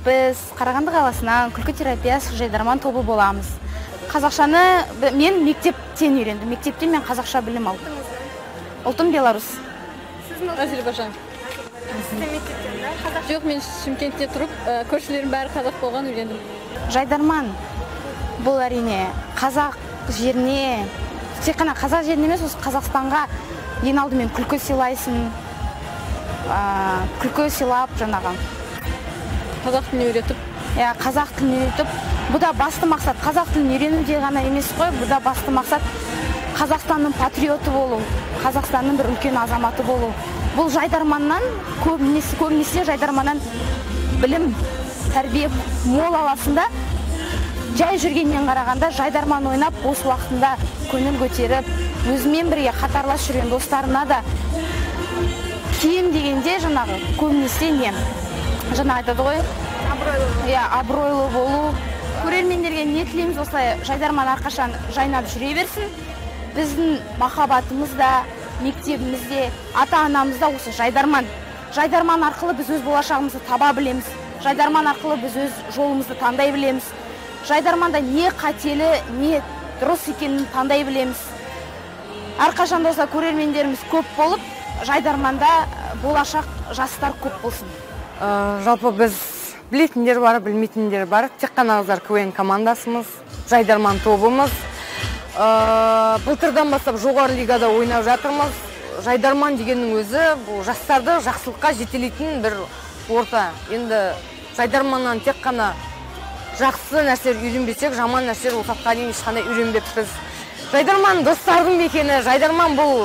Біз Қарағанды қаласынан күлкі терапиясы жайдарман тобы боламыз. Қазақшаны мен мектептен үйрендім. Мектептен мен қазақша білім алдым. Ұлтым Беларусь. Сіздің Азербайжан. Сіздің мектептен бе? Жоқ, мен Шымкентте тұрып, көршілерім бәрі қазақ болған үйрендім. Жайдарман бұл әрине қазақ жеріне, тек қана қазақ жеріне емес, осы Қазақстанға ең алдымен күлкі сыйлайсың. Күлкі сыйлап жаңағы. Қазақ тілін үйретіп. Қазақ тілін үйретіп. Бұл да басты мақсат. Қазақ тілін үйренуде ғана емес қой, бұл да басты мақсат Қазақстанның патриоты болу, Қазақстанның бір үлкен азаматы болу. Бұл жайдарманнан, көбінесе жайдарманнан білім, тәрбие мол аласында. Жай жүргеннен қарағанда жайдарман ойнап, бос уақытында көңіл көтеріп, өзімен бірге қатарлас жүрген достарына да кем дегенде жаңағы көбінесе жаңа айтады ғой, абыройлы болу. Көрермендерге не тілейміз, осылай жайдарман әрқашан жайнап жүре берсін. Біздің махаббатымыз да, мектебіміз де, ата-анамыз да осы жайдарман. Жайдарман арқылы біз өз болашағымызды таба білеміз. Жайдарман арқылы біз өз жолымызды таңдай білеміз. Жайдарманда не қателі, не дұрыс екенін таңдай білеміз. Әрқашан да осылай көрермендеріміз көп болып, жайдарманда болашақ жастар көп болсын. Жалпы біз білетіндер бар, білмейтіндер бар. Тек қана қыздар КВН командасымыз, жайдарман тобымыз. Былтырдан бастап жоғары лигада ойнап жатырмыз. Жайдарман дегеннің өзі бұл жастарды жақсылыққа жетелейтін бір орта. Енді жайдарманнан тек қана жақсы нәрселер үйренбесек, жаман нәрселер осатқа дейін ешқандай үйренбеппіз. Жайдарман достардың мекені, жайдарман бұл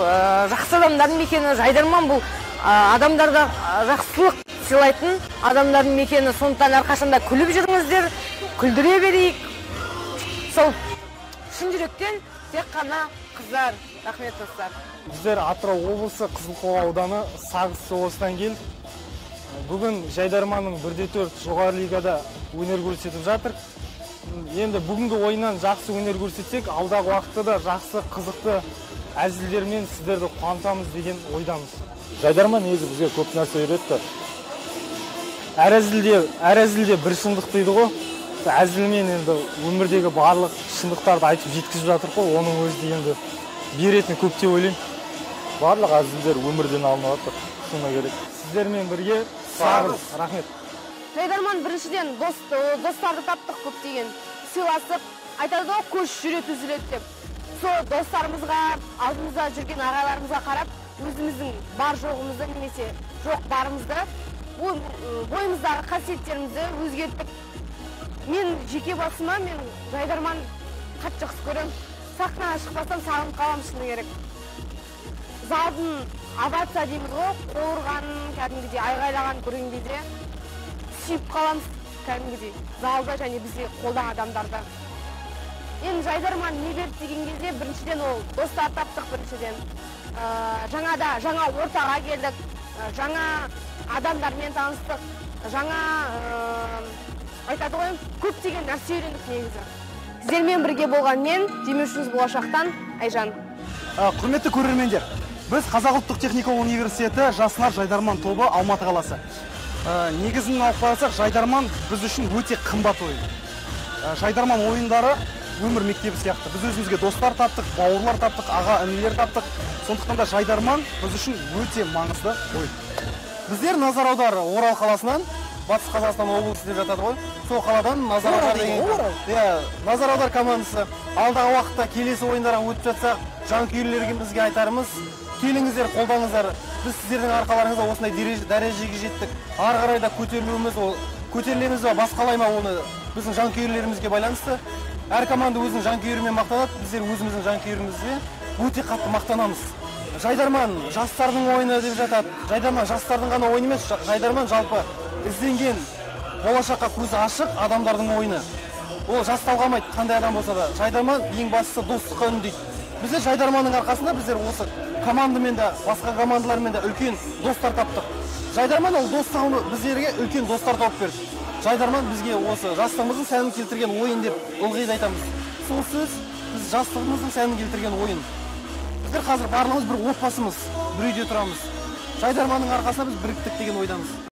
жақсы адамдардың мекені, жайдарман бұл адамдарда жақсылық сыйлайтын адамдардың мекені. Сондықтан әрқашанда күліп жүріңіздер, күлдіре берейік. Сол шын жүректен тек қана қыздар. Рахмет достар. Біздер Атырау облысы Қызылқоға ауданы Сағыз селосынан келдік. Бүгін жайдарманның 1-4 жоғары лигада өнер көрсетіп жатыр. Енді бүгінгі ойыннан жақсы өнер көрсетсек, алдағы уақытта да жақсы, қызықты әзілдермен сіздерді қуантамыз деген ойдамыз. Жайдарман негізі бізге көп нәрсе үйретті. Әр әзілде бір шындық дейді ғой. Әзілмен енді өмірдегі барлық шындықтарды айтып жеткізіп жатыр ғой. Оның өзі енді беретін көп деп ойлаймын. Барлық әзілдер өмірден алынып жатыр. Шыны керек. Сіздермен бірге Сағыз. Рахмет. Жайдарман біріншіден достарды таптық көптеген, сыйласып, айтады ғой, көш жүрет үзілет деп. Сол достарымызға, алдымызда жүрген ағайларымызға қарап, өзіміздің бар жоғымызды немесе жоқ барымызды, бойымыздағы қасиеттерімізді өзгерттік. Мен жеке басыма, мен жайдарман қатты жақсы көрем. Сахнаға шықпасам сағынып қалам, шыны керек. Залдың авация дейміз ғой, қорғанын, кәдімгідей айғайлаған көрген кезде сүйіп қаламыз, кәдімгідей залда және бізде қолдан адамдарда. Енді жайдарман не берді деген кезде, біріншіден ол достар таптық біріншіден. Жаңа ортаға келдік, жаңа адамдармен таныстық, жаңа айтады ғой, көптеген нәрсе үйрендік негізі. Сіздермен бірге болған мен, демеушіңіз болашақтан, Айжан. Құрметті көрермендер, біз Қазақ ұлттық техникалық университеті жастар жайдарман тобы Алматы қаласы. Негізін алып қарасақ, жайдарман біз үшін өте қымбат ойын. Жайдарман ойындары өмір мектебі сияқты. Біз өзімізге достар таптық, бауырлар таптық, аға інілер таптық. Сондықтан да жайдарман біз үшін өте маңызды ойын. Біздер Назар аудар Орал қаласынан, Батыс Қазақстан облысы деп жатады ғой. Сол қаладан Назар аудар командасы. Алдағы уақытта келесі ойындарға өтіп жатсақ, жанкүйерлерімізге айтарымыз, келіңіздер, қолдаңыздар. Біз сіздердің арқаларыңызда осындай дәрежеге жеттік. Ары қарай да көтерілеміз бе, басқалай ма, оны біздің жанкүйерлерімізге байланысты. Әр команда өзінің жанкүйерімен мақтанады, біздер өзіміздің жанкүйерімізге өте қатты мақтанамыз. Жайдарман жастардың ойыны деп жатады. Жайдарман жастардың ғана ойыны емес, жайдарман жалпы ізденген, болашаққа көзі ашық адамдардың ойыны. Ол жас талғамайды, қандай адам болса да. Жайдарман ең бастысы достыққа үндейді. Біздер жайдарманның арқасында біздер осы командамен де, басқа командалармен де үлкен достар таптық. Жайдарман ол достығын біздерге үлкен достар тауып берді. Жайдарман бізге осы жастығымыздың сәнін келтірген ойын деп ылғи айтамыз. Сол сөз біз жастығымыздың сәнін келтірген ойын. Біздер қазір барлығымыз бір отбасымыз, бір үйде тұрамыз. Жайдарманның арқасында біз біріктік деген ойдамыз.